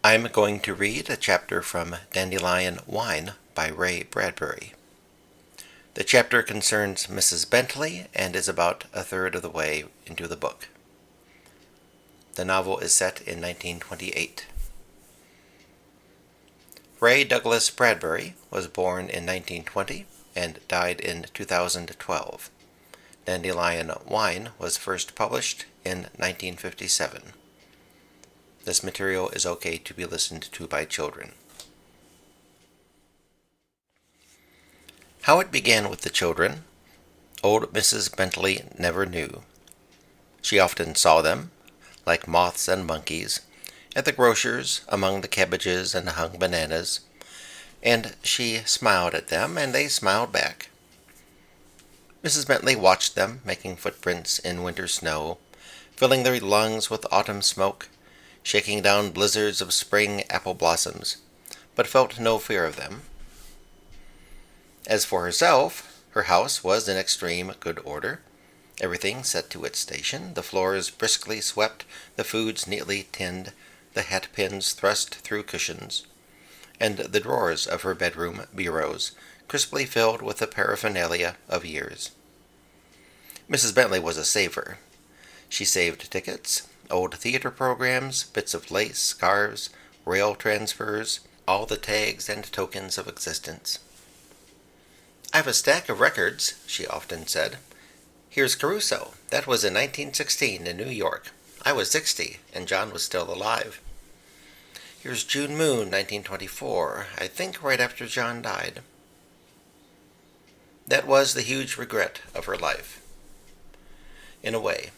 I'm going to read a chapter from Dandelion Wine by Ray Bradbury. The chapter concerns Mrs. Bentley and is about a third of the way into the book. The novel is set in 1928. Ray Douglas Bradbury was born in 1920 and died in 2012. Dandelion Wine was first published in 1957. This material is okay to be listened to by children. How it began with the children, old Mrs. Bentley never knew. She often saw them, like moths and monkeys, at the grocer's among the cabbages and hung bananas, and she smiled at them, and they smiled back. Mrs. Bentley watched them making footprints in winter snow, filling their lungs with autumn smoke, shaking down blizzards of spring apple blossoms, but felt no fear of them. As for herself, her house was in extreme good order, everything set to its station, the floors briskly swept, the foods neatly tinned, the hat pins thrust through cushions, and the drawers of her bedroom bureaus crisply filled with the paraphernalia of years. Mrs. Bentley was a saver. She saved tickets, old theater programs, bits of lace, scarves, rail transfers, all the tags and tokens of existence. "I've a stack of records," she often said. "Here's Caruso. That was in 1916 in New York. I was 60, and John was still alive. Here's June Moon, 1924, I think right after John died." That was the huge regret of her life. In a way.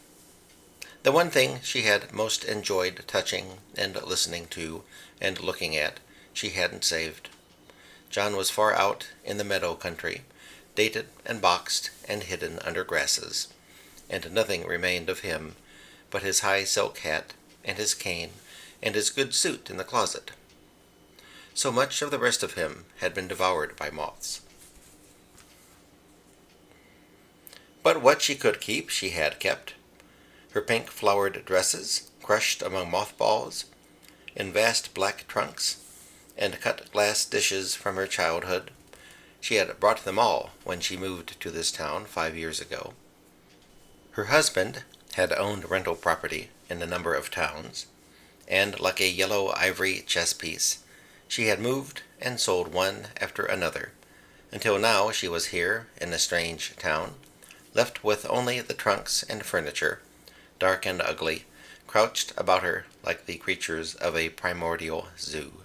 The one thing she had most enjoyed touching and listening to and looking at, she hadn't saved. John was far out in the meadow country, dated and boxed and hidden under grasses, and nothing remained of him but his high silk hat and his cane and his good suit in the closet. So much of the rest of him had been devoured by moths. But what she could keep she had kept. Her pink flowered dresses, crushed among mothballs, in vast black trunks, and cut glass dishes from her childhood. She had brought them all when she moved to this town 5 years ago. Her husband had owned rental property in a number of towns, and like a yellow ivory chess piece, she had moved and sold one after another, until now she was here in a strange town, left with only the trunks and furniture, dark and ugly, crouched about her like the creatures of a primordial zoo.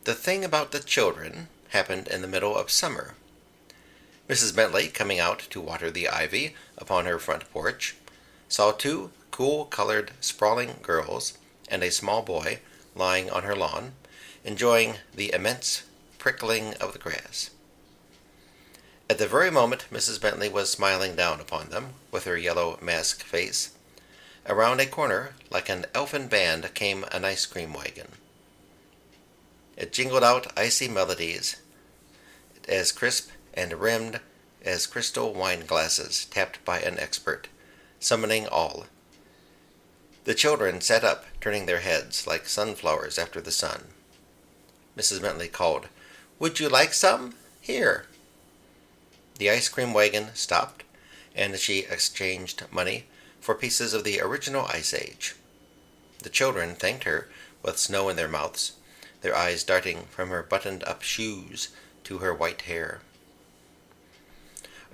The thing about the children happened in the middle of summer. Mrs. Bentley, coming out to water the ivy upon her front porch, saw 2 cool-colored, sprawling girls and a small boy lying on her lawn, enjoying the immense prickling of the grass. At the very moment Mrs. Bentley was smiling down upon them with her yellow mask face, around a corner like an elfin band came an ice cream wagon. It jingled out icy melodies, as crisp and rimmed as crystal wine glasses tapped by an expert, summoning all. The children sat up, turning their heads like sunflowers after the sun. Mrs. Bentley called, "Would you like some? Here." The ice cream wagon stopped, and she exchanged money for pieces of the original Ice Age. The children thanked her with snow in their mouths, their eyes darting from her buttoned-up shoes to her white hair.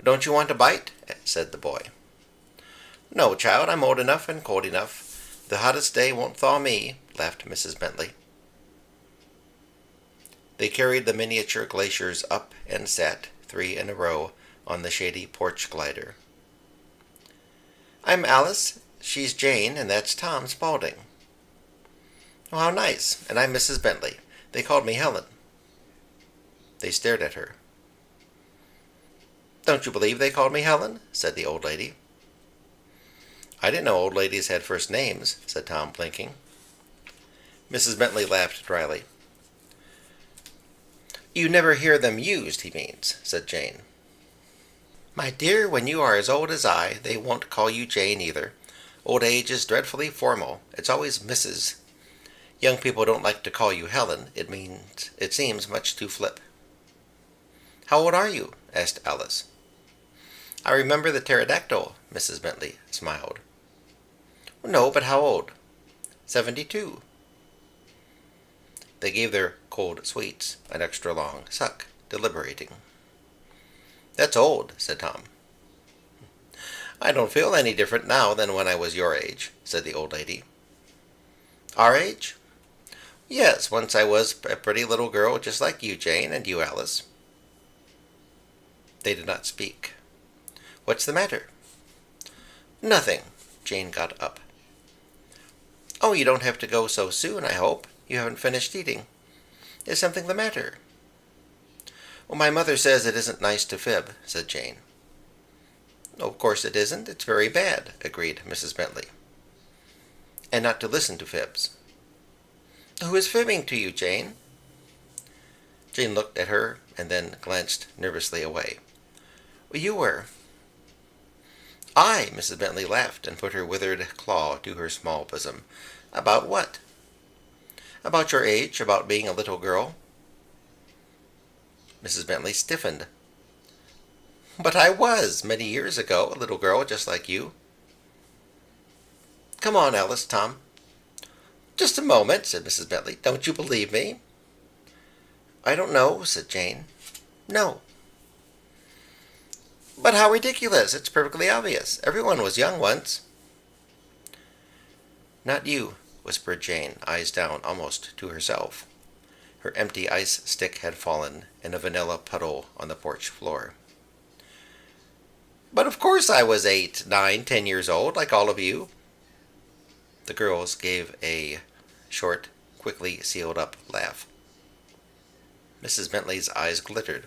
"Don't you want a bite?" said the boy. "No, child, I'm old enough and cold enough. The hottest day won't thaw me," laughed Mrs. Bentley. They carried the miniature glaciers up and sat, 3 in a row, on the shady porch glider. "I'm Alice, she's Jane, and that's Tom Spaulding." "Oh, how nice, and I'm Mrs. Bentley. They called me Helen." They stared at her. "Don't you believe they called me Helen?" said the old lady. "I didn't know old ladies had first names," said Tom, blinking. Mrs. Bentley laughed dryly. "You never hear them used, he means," said Jane. "My dear, when you are as old as I, they won't call you Jane either. Old age is dreadfully formal. It's always Mrs. Young people don't like to call you Helen. It seems much too flip. How old are you? Asked Alice. I remember the pterodactyl, Mrs. Bentley smiled. No, but how old? 72. They gave their cold sweets an extra long suck, deliberating. That's old, said Tom. I don't feel any different now than when I was your age, said the old lady. Our age? Yes, once I was a pretty little girl just like you, Jane, and you, Alice. They did not speak. What's the matter? Nothing. Jane got up. Oh, you don't have to go so soon, I hope. You haven't finished eating. Is something the matter? Well, my mother says it isn't nice to fib, said Jane. Oh, of course it isn't. It's very bad, agreed Mrs. Bentley. And not to listen to fibs. Who is fibbing to you, Jane? Jane looked at her and then glanced nervously away. You were. I, Mrs. Bentley laughed and put her withered claw to her small bosom. About what? About your age, about being a little girl. Mrs. Bentley stiffened. But I was, many years ago, a little girl just like you. Come on, Alice, Tom. Just a moment, said Mrs. Bentley. Don't you believe me? I don't know, said Jane. No. But how ridiculous. It's perfectly obvious. Everyone was young once. Not you, whispered Jane, eyes down almost to herself. Her empty ice stick had fallen in a vanilla puddle on the porch floor. But of course I was 8, 9, 10 years old, like all of you. The girls gave a short, quickly sealed-up laugh. Mrs. Bentley's eyes glittered.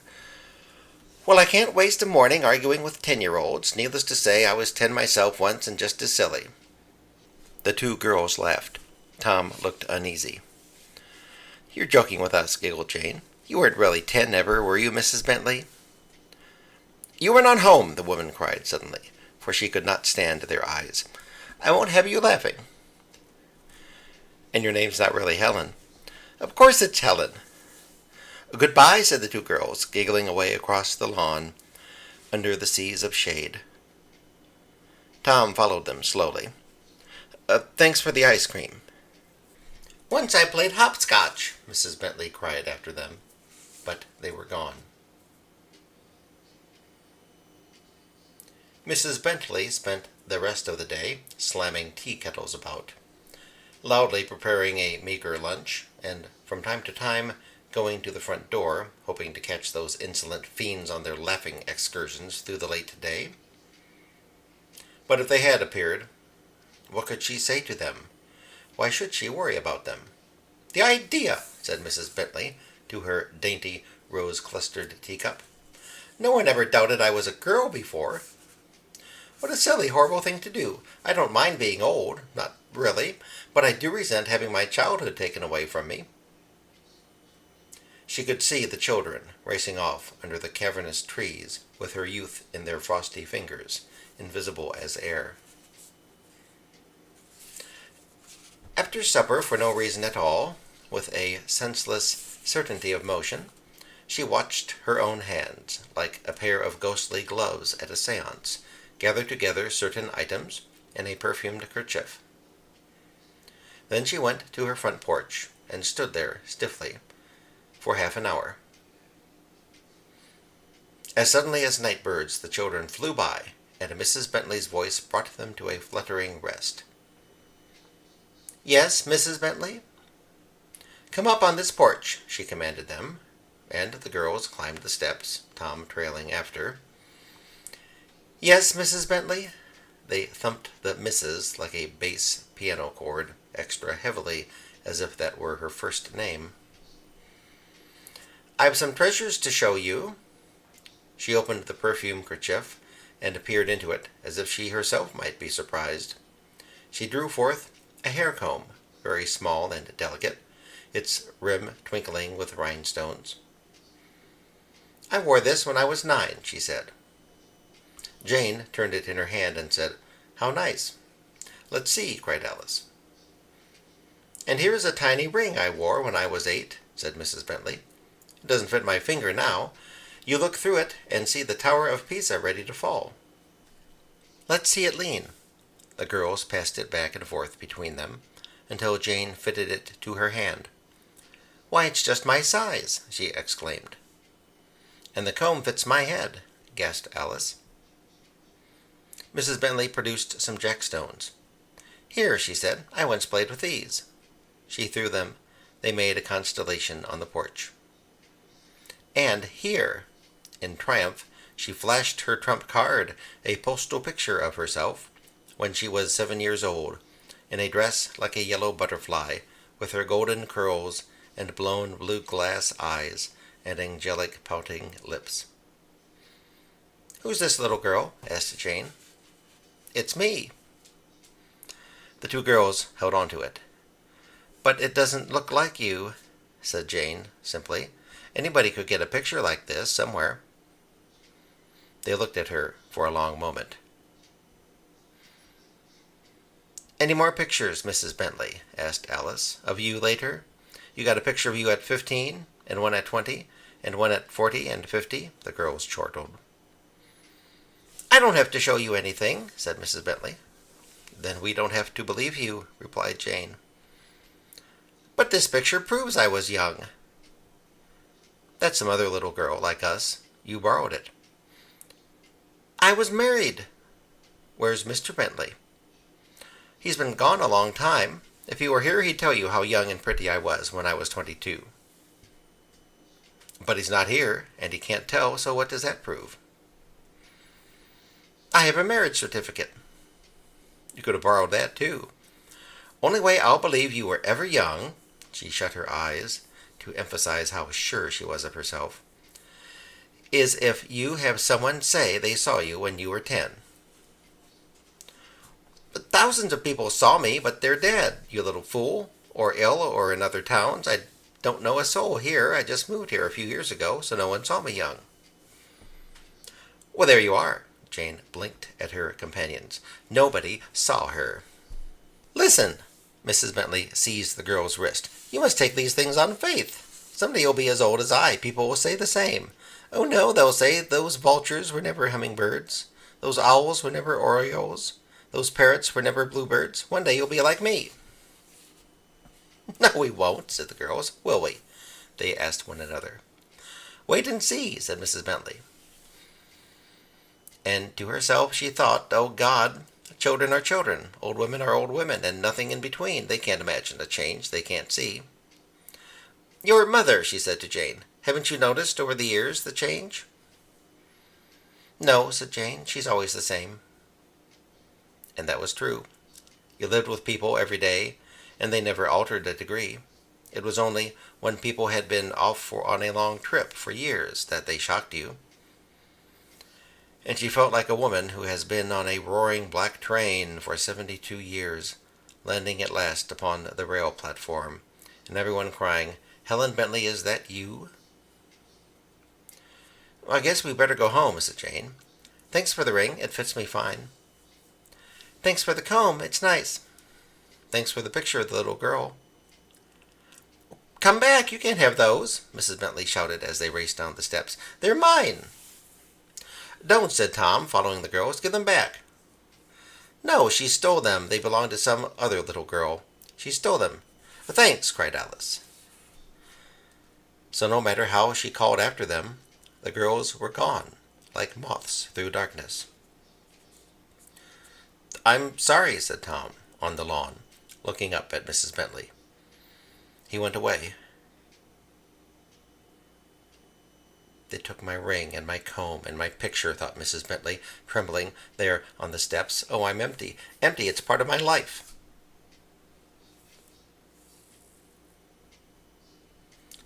Well, I can't waste a morning arguing with 10-year-olds. Needless to say, I was 10 myself once and just as silly. The two girls laughed. Tom looked uneasy. You're joking with us, giggled Jane. You weren't really 10 ever, were you, Mrs. Bentley? You were not home, the woman cried suddenly, for she could not stand their eyes. I won't have you laughing. And your name's not really Helen. Of course it's Helen. Goodbye, said the two girls, giggling away across the lawn under the seas of shade. Tom followed them slowly. Thanks for the ice cream. Once I played hopscotch, Mrs. Bentley cried after them, but they were gone. Mrs. Bentley spent the rest of the day slamming tea kettles about, loudly preparing a meager lunch, and from time to time going to the front door, hoping to catch those insolent fiends on their laughing excursions through the late day. But if they had appeared, what could she say to them? Why should she worry about them? The idea, said Mrs. Bentley to her dainty, rose-clustered teacup. No one ever doubted I was a girl before. What a silly, horrible thing to do. I don't mind being old, not really, but I do resent having my childhood taken away from me. She could see the children racing off under the cavernous trees with her youth in their frosty fingers, invisible as air. After supper, for no reason at all, with a senseless certainty of motion, she watched her own hands, like a pair of ghostly gloves at a séance, gather together certain items in a perfumed kerchief. Then she went to her front porch and stood there stiffly for half an hour. As suddenly as night birds, the children flew by, and Mrs. Bentley's voice brought them to a fluttering rest. Yes, Mrs. Bentley? Come up on this porch, she commanded them, and the girls climbed the steps, Tom trailing after. Yes, Mrs. Bentley? They thumped the Mrs. like a bass piano chord, extra heavily, as if that were her first name. I've some treasures to show you. She opened the perfume kerchief and peered into it, as if she herself might be surprised. She drew forth a hair comb, very small and delicate, its rim twinkling with rhinestones. I wore this when I was 9, she said. Jane turned it in her hand and said, How nice. "Let's see," cried Alice. "And here is a tiny ring I wore when I was 8, said Mrs. Bentley. "It doesn't fit my finger now. You look through it and see the Tower of Pisa ready to fall." "Let's see it lean." The girls passed it back and forth between them until Jane fitted it to her hand. "Why, it's just my size!" she exclaimed. "And the comb fits my head," gasped Alice. Mrs. Bentley produced some jackstones. "Here," she said, "I once played with these." She threw them. They made a constellation on the porch. "And here," in triumph, she flashed her trump card, a postal picture of herself, when she was 7 years old, in a dress like a yellow butterfly, with her golden curls and blown blue glass eyes and angelic pouting lips. "Who's this little girl?" asked Jane. "It's me." The two girls held on to it. "But it doesn't look like you," said Jane simply. "Anybody could get a picture like this somewhere." They looked at her for a long moment. "Any more pictures, Mrs. Bentley?" asked Alice. "Of you later? You got a picture of you at 15, and one at 20, and one at 40 and 50, the girls chortled. "I don't have to show you anything," said Mrs. Bentley. "Then we don't have to believe you," replied Jane. "But this picture proves I was young." "That's some other little girl like us. You borrowed it." "I was married." "Where's Mr. Bentley?" "He's been gone a long time. If he were here, he'd tell you how young and pretty I was when I was 22. "But he's not here, and he can't tell, so what does that prove?" "I have a marriage certificate." "You could have borrowed that, too. Only way I'll believe you were ever young," she shut her eyes to emphasize how sure she was of herself, "is if you have someone say they saw you when you were 10. "But thousands of people saw me, but they're dead, you little fool, or ill, or in other towns. I don't know a soul here. I just moved here a few years ago, so no one saw me young." "Well, there you are." Jane blinked at her companions. "Nobody saw her." "Listen!" Mrs. Bentley seized the girl's wrist. "You must take these things on faith. Someday you'll be as old as I. People will say the same. Oh no, they'll say those vultures were never hummingbirds. Those owls were never orioles. Those parrots were never bluebirds. One day you'll be like me." "No, we won't," said the girls. "Will we?" they asked one another. "Wait and see," said Mrs. Bentley. And to herself she thought, "Oh God, children are children, old women are old women, and nothing in between. They can't imagine a change they can't see." "Your mother," she said to Jane. "Haven't you noticed over the years the change?" "No," said Jane. "She's always the same." And that was true. You lived with people every day, and they never altered a degree. It was only when people had been off on a long trip for years that they shocked you. And she felt like a woman who has been on a roaring black train for 72 years, landing at last upon the rail platform, and everyone crying, "Helen Bentley, is that you?" "Well, I guess we better go home," said Jane. "Thanks for the ring. It fits me fine." "Thanks for the comb. It's nice." "Thanks for the picture of the little girl." "Come back. You can't have those," Mrs. Bentley shouted as they raced down the steps. "They're mine." "Don't," said Tom, following the girls. "Give them back." "No, she stole them. They belong to some other little girl. She stole them." "Thanks," cried Alice. So no matter how she called after them, the girls were gone, like moths through darkness. "I'm sorry," said Tom, on the lawn, looking up at Mrs. Bentley. He went away. "They took my ring and my comb and my picture," thought Mrs. Bentley, trembling there on the steps. "Oh, I'm empty. Empty. It's part of my life."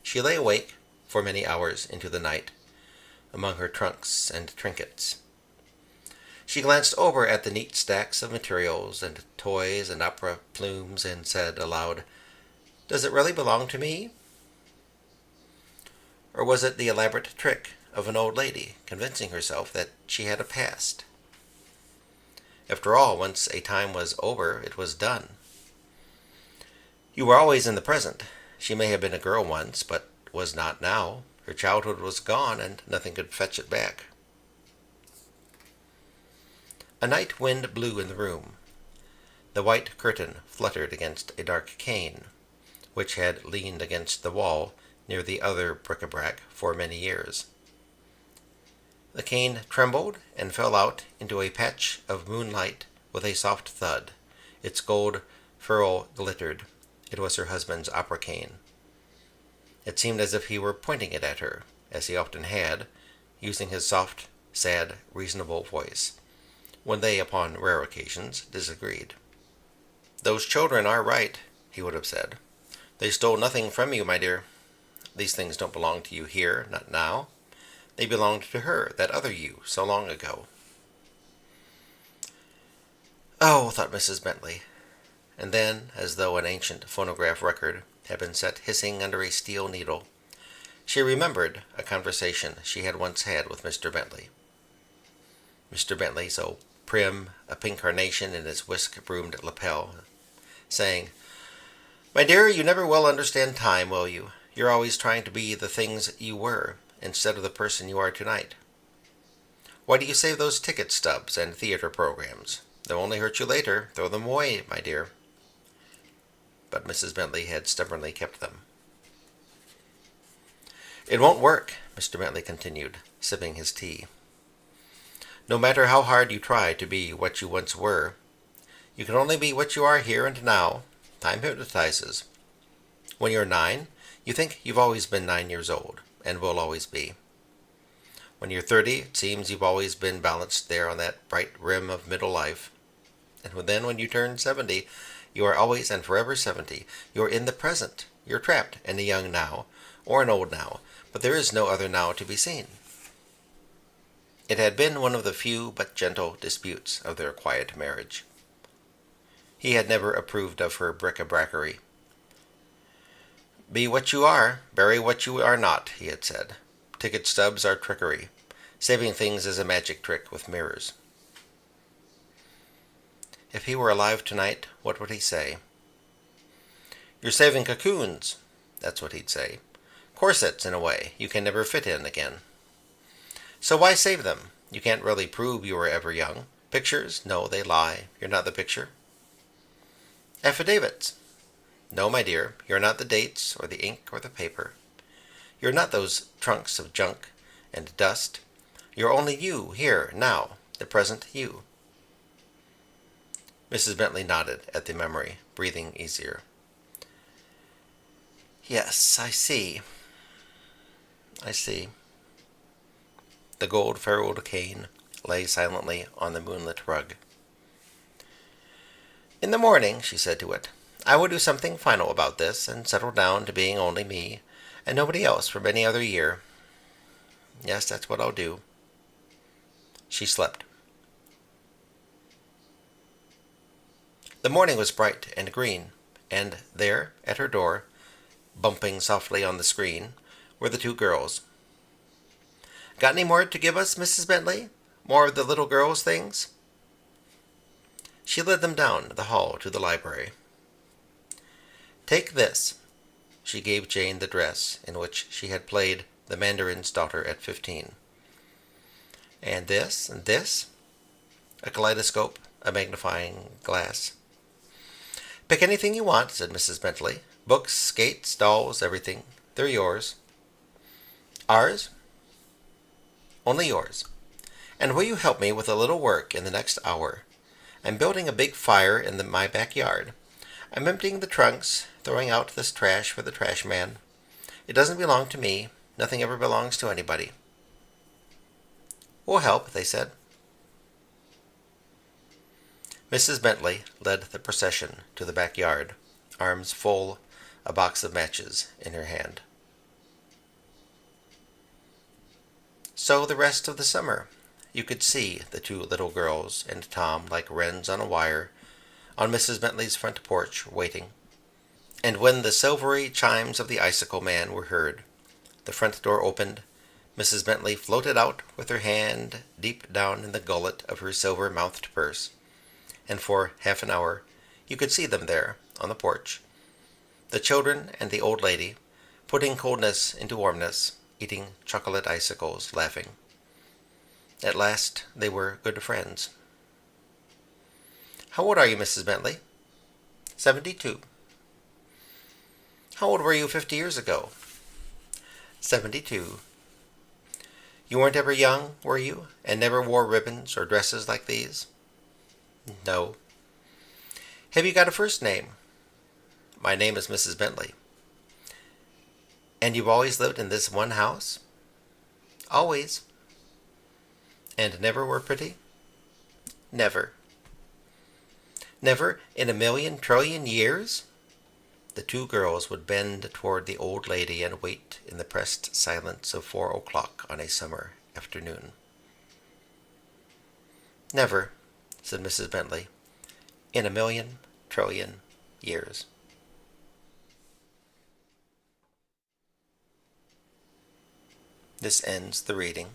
She lay awake for many hours into the night, among her trunks and trinkets. She glanced over at the neat stacks of materials and toys and opera plumes and said aloud, "Does it really belong to me? Or was it the elaborate trick of an old lady convincing herself that she had a past?" After all, once a time was over, it was done. You were always in the present. She may have been a girl once, but was not now. Her childhood was gone, and nothing could fetch it back. A night wind blew in the room. The white curtain fluttered against a dark cane, which had leaned against the wall near the other bric-a-brac for many years. The cane trembled and fell out into a patch of moonlight with a soft thud. Its gold ferrule glittered. It was her husband's opera cane. It seemed as if he were pointing it at her, as he often had, using his soft, sad, reasonable voice, when they, upon rare occasions, disagreed. "Those children are right," he would have said. "They stole nothing from you, my dear. These things don't belong to you here, not now. They belonged to her, that other you, so long ago." Oh, thought Mrs. Bentley. And then, as though an ancient phonograph record had been set hissing under a steel needle, she remembered a conversation she had once had with Mr. Bentley. Mr. Bentley, so prim, a pink carnation in his whisk-broomed lapel, saying, "My dear, you never will understand time, will you? You're always trying to be the things you were, instead of the person you are tonight. Why do you save those ticket stubs and theater programs? They'll only hurt you later. Throw them away, my dear." But Mrs. Bentley had stubbornly kept them. "It won't work," Mr. Bentley continued, sipping his tea. "No matter how hard you try to be what you once were, you can only be what you are here and now. Time hypnotizes. When you're 9, you think you've always been 9 years old, and will always be. When you're 30, it seems you've always been balanced there on that bright rim of middle life. And then when you turn 70, you are always and forever 70. You're in the present. You're trapped in a young now, or an old now, but there is no other now to be seen." It had been one of the few but gentle disputes of their quiet marriage. He had never approved of her bric-a-bracery. "Be what you are, bury what you are not," he had said. "Ticket stubs are trickery. Saving things is a magic trick with mirrors." If he were alive tonight, what would he say? "You're saving cocoons," that's what he'd say. "Corsets, in a way, you can never fit in again. So why save them? You can't really prove you were ever young. Pictures? No, they lie. You're not the picture. Affidavits? No, my dear, you're not the dates, or the ink, or the paper. You're not those trunks of junk and dust. You're only you, here, now, the present you." Mrs. Bentley nodded at the memory, breathing easier. "Yes, I see. I see." The gold-ferruled cane lay silently on the moonlit rug. "In the morning," she said to it, "I will do something final about this, and settle down to being only me, and nobody else for many other year. Yes, that's what I'll do." She slept. The morning was bright and green, and there, at her door, bumping softly on the screen, were the 2 girls. "Got any more to give us, Mrs. Bentley? More of the little girls' things?" She led them down the hall to the library. "Take this." She gave Jane the dress in which she had played the mandarin's daughter at 15. "And this, and this?" A kaleidoscope, a magnifying glass. "Pick anything you want," said Mrs. Bentley. "Books, skates, dolls, everything. They're yours." "Ours?" "Only yours. And will you help me with a little work in the next hour? I'm building a big fire in my backyard. I'm emptying the trunks, throwing out this trash for the trash man. It doesn't belong to me. Nothing ever belongs to anybody." "We'll help," they said. Mrs. Bentley led the procession to the backyard, arms full, a box of matches in her hand. So the rest of the summer, you could see the 2 little girls and Tom like wrens on a wire on Mrs. Bentley's front porch waiting. And when the silvery chimes of the icicle man were heard, the front door opened, Mrs. Bentley floated out with her hand deep down in the gullet of her silver-mouthed purse, and for half an hour you could see them there on the porch, the children and the old lady, putting coldness into warmness, eating chocolate icicles, laughing. At last they were good friends. How old are you, Mrs. Bentley? 72. How old were you 50 years ago? 72. You weren't ever young, were you, and never wore ribbons or dresses like these? No. Have you got a first name? My name is Mrs. Bentley. And you've always lived in this one house? Always. And never were pretty? Never. Never in a million trillion years? The two girls would bend toward the old lady and wait in the pressed silence of 4 o'clock on a summer afternoon. Never, said Mrs. Bentley, in a million trillion years. This ends the reading.